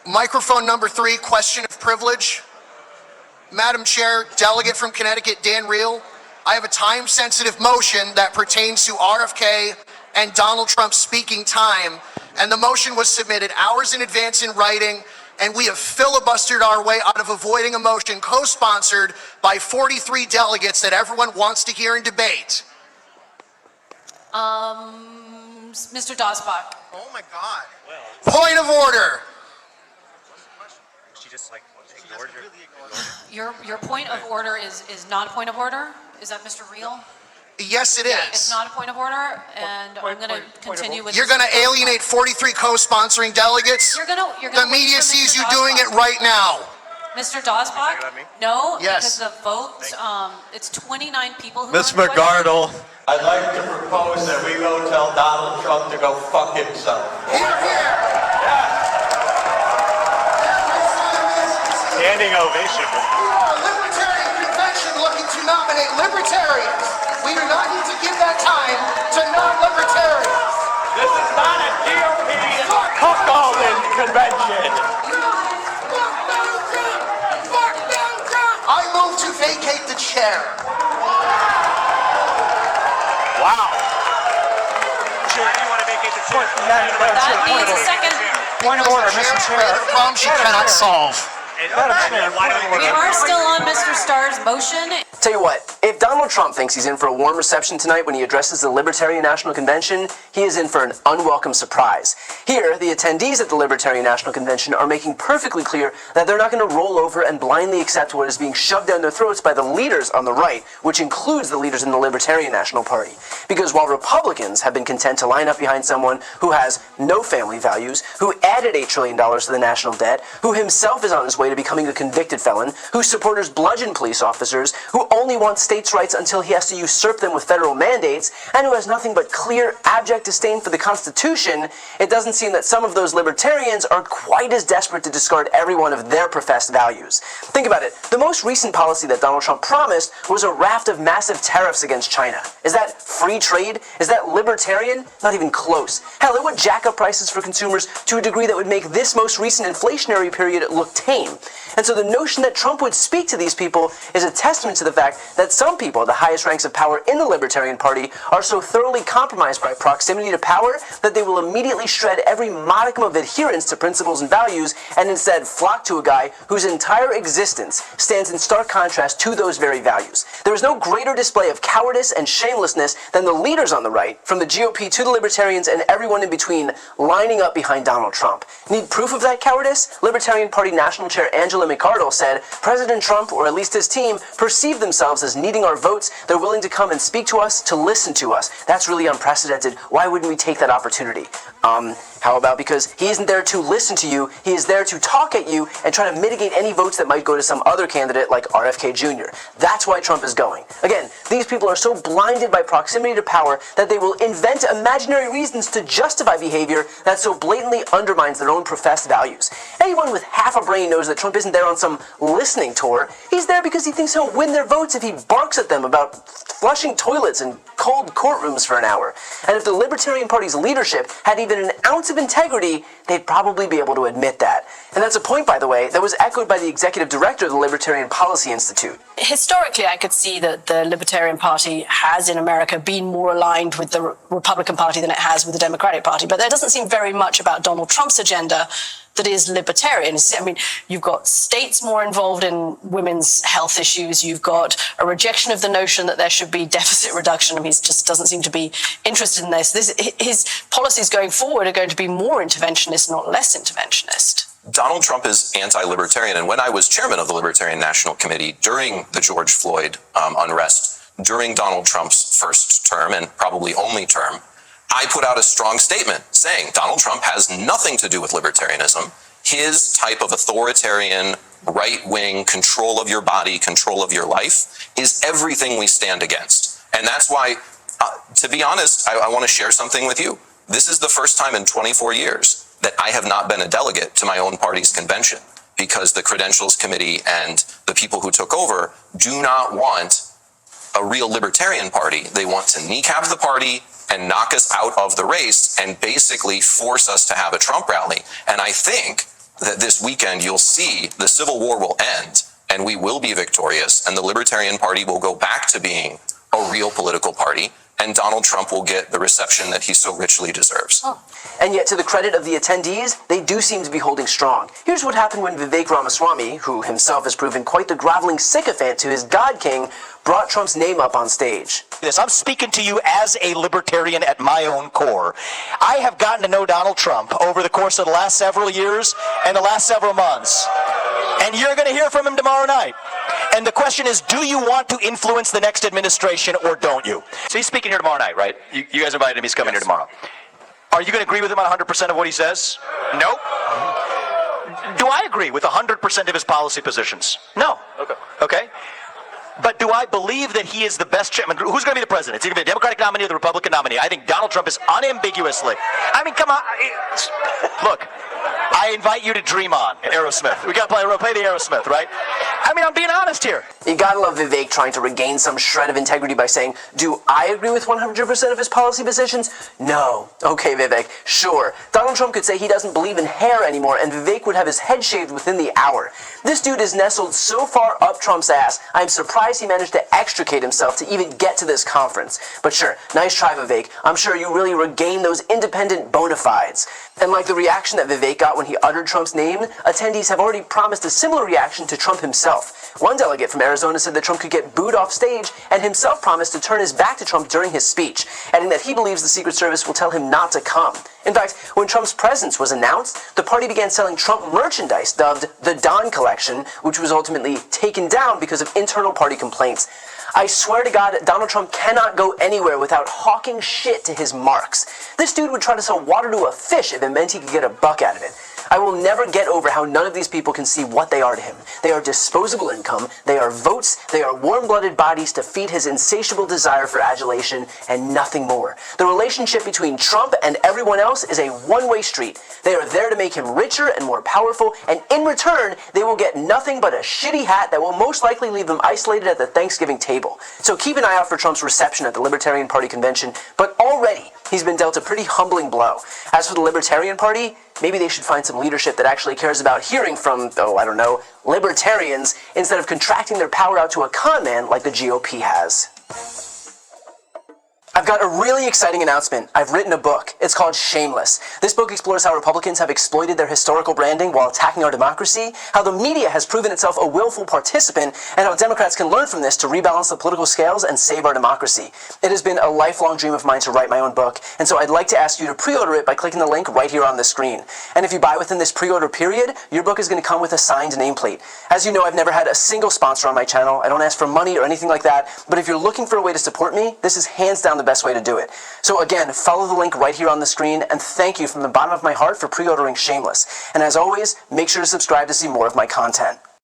Microphone number 3, question of privilege. Madam Chair, delegate from Connecticut, Dan Reel, I have a time-sensitive motion that pertains to RFK and Donald Trump's speaking time, and the motion was submitted hours in advance in writing, and we have filibustered our way out of avoiding a motion co-sponsored by 43 delegates that everyone wants to hear and debate. Mr. Dosbach. Oh my God. Point of order. She just like ignored Your point of order is not a point of order? Is that Mr. Reel? Yes, it is. It's not a point of order, and I'm going to continue with. You're going to alienate 43 co-sponsoring delegates? The media sees you doing it right now. Mr. Dosbach? No, yes. Because the vote, it's 29 people who Ms. McGardle, I'd like to propose that we go tell Donald Trump to go fuck himself. Here, here. standing ovation. We are a libertarian convention looking to nominate libertarians. We do not need to give that time to non-libertarians. This is not a GOP cuckolding convention. I move to vacate the chair. Wow. Chair, do you want to vacate the chair? That needs a second. Point of order, Mr. Chair. A problem she cannot solve. We are still on Mr. Starr's motion. Tell you what, if Donald Trump thinks he's in for a warm reception tonight when he addresses the Libertarian National Convention, he is in for an unwelcome surprise. Here, the attendees at the Libertarian National Convention are making perfectly clear that they're not going to roll over and blindly accept what is being shoved down their throats by the leaders on the right, which includes the leaders in the Libertarian National Party. Because while Republicans have been content to line up behind someone who has no family values, who added $8 trillion to the national debt, who himself is on his way to becoming a convicted felon, whose supporters bludgeon police officers, who only wants states' rights until he has to usurp them with federal mandates, and who has nothing but clear, abject disdain for the Constitution, it doesn't seem that some of those libertarians are quite as desperate to discard every one of their professed values. Think about it. The most recent policy that Donald Trump promised was a raft of massive tariffs against China. Is that free trade? Is that libertarian? Not even close. Hell, it would jack up prices for consumers to a degree that would make this most recent inflationary period look tame. And so the notion that Trump would speak to these people is a testament to the fact that some people at the highest ranks of power in the Libertarian Party are so thoroughly compromised by proximity to power that they will immediately shred every modicum of adherence to principles and values and instead flock to a guy whose entire existence stands in stark contrast to those very values. There is no greater display of cowardice and shamelessness than the leaders on the right, from the GOP to the Libertarians and everyone in between, lining up behind Donald Trump. Need proof of that cowardice? Libertarian Party National Chair Angela McArdle said, President Trump, or at least his team, perceive themselves as needing our votes. They're willing to come and speak to us, to listen to us. That's really unprecedented. Why wouldn't we take that opportunity? How about because he isn't there to listen to you, he is there to talk at you and try to mitigate any votes that might go to some other candidate like RFK Jr. That's why Trump is going. Again, these people are so blinded by proximity to power that they will invent imaginary reasons to justify behavior that so blatantly undermines their own professed values. Anyone with half a brain knows that Trump isn't there on some listening tour. He's there because he thinks he'll win their votes if he barks at them about flushing toilets in cold courtrooms for an hour. And if the Libertarian Party's leadership had even an ounce of integrity, they'd probably be able to admit that. And that's a point, by the way, that was echoed by the executive director of the Libertarian Policy Institute. Historically, I could see that the Libertarian Party has in America been more aligned with the Republican Party than it has with the Democratic Party. But there doesn't seem very much about Donald Trump's agenda that is libertarian. I mean, you've got states more involved in women's health issues. You've got a rejection of the notion that there should be deficit reduction. I mean, he just doesn't seem to be interested in this. His policies going forward are going to be more interventionist, not less interventionist. Donald Trump is anti-libertarian, and when I was chairman of the Libertarian National Committee during the George Floyd unrest, during Donald Trump's first term and probably only term, I put out a strong statement saying Donald Trump has nothing to do with libertarianism. His type of authoritarian, right-wing control of your body, control of your life is everything we stand against. And that's why, to be honest, I want to share something with you. This is the first time in 24 years that I have not been a delegate to my own party's convention because the Credentials Committee and the people who took over do not want a real libertarian party. They want to kneecap the party and knock us out of the race and basically force us to have a Trump rally. And I think that this weekend you'll see the Civil War will end and we will be victorious and the Libertarian Party will go back to being a real political party and Donald Trump will get the reception that he so richly deserves. And yet, to the credit of the attendees, they do seem to be holding strong. Here's what happened when Vivek Ramaswamy, who himself has proven quite the groveling sycophant to his God King, brought Trump's name up on stage. I'm speaking to you as a libertarian at my own core. I have gotten to know Donald Trump over the course of the last several years and the last several months. And you're going to hear from him tomorrow night. And the question is, do you want to influence the next administration or don't you? So he's speaking here tomorrow night, right? You guys invited him, he's coming here tomorrow. Are you going to agree with him on 100% of what he says? Nope. Do I agree with 100% of his policy positions? No. Okay. But do I believe that he is the best chairman? Who's going to be the president? Is he going to be the Democratic nominee or the Republican nominee? I think Donald Trump is unambiguously. I mean, come on. Look, I invite you to dream on, Aerosmith. We got to play the Aerosmith, right? I mean, I'm being honest here. You gotta love Vivek trying to regain some shred of integrity by saying, do I agree with 100% of his policy positions? No. Okay, Vivek, sure. Donald Trump could say he doesn't believe in hair anymore, and Vivek would have his head shaved within the hour. This dude is nestled so far up Trump's ass, I'm surprised he managed to extricate himself to even get to this conference. But sure, nice try, Vivek. I'm sure you really regained those independent bona fides. And like the reaction that Vivek got when he uttered Trump's name, attendees have already promised a similar reaction to Trump himself. One delegate from Arizona said that Trump could get booed off stage and himself promised to turn his back to Trump during his speech, adding that he believes the Secret Service will tell him not to come. In fact, when Trump's presence was announced, the party began selling Trump merchandise dubbed the Don Collection, which was ultimately taken down because of internal party complaints. I swear to God, Donald Trump cannot go anywhere without hawking shit to his marks. This dude would try to sell water to a fish if it meant he could get a buck out of it. I will never get over how none of these people can see what they are to him. They are disposable income, they are votes, they are warm-blooded bodies to feed his insatiable desire for adulation, and nothing more. The relationship between Trump and everyone else is a one-way street. They are there to make him richer and more powerful, and in return, they will get nothing but a shitty hat that will most likely leave them isolated at the Thanksgiving table. So keep an eye out for Trump's reception at the Libertarian Party convention, but already, he's been dealt a pretty humbling blow. As for the Libertarian Party, maybe they should find some leadership that actually cares about hearing from, libertarians, instead of contracting their power out to a con man like the GOP has. I've got a really exciting announcement. I've written a book. It's called Shameless. This book explores how Republicans have exploited their historical branding while attacking our democracy, how the media has proven itself a willful participant, and how Democrats can learn from this to rebalance the political scales and save our democracy. It has been a lifelong dream of mine to write my own book, and so I'd like to ask you to pre-order it by clicking the link right here on the screen. And if you buy within this pre-order period, your book is going to come with a signed nameplate. As you know, I've never had a single sponsor on my channel. I don't ask for money or anything like that, but if you're looking for a way to support me, this is hands down the best way to do it. So again, follow the link right here on the screen, and thank you from the bottom of my heart for pre-ordering Shameless. And as always, make sure to subscribe to see more of my content.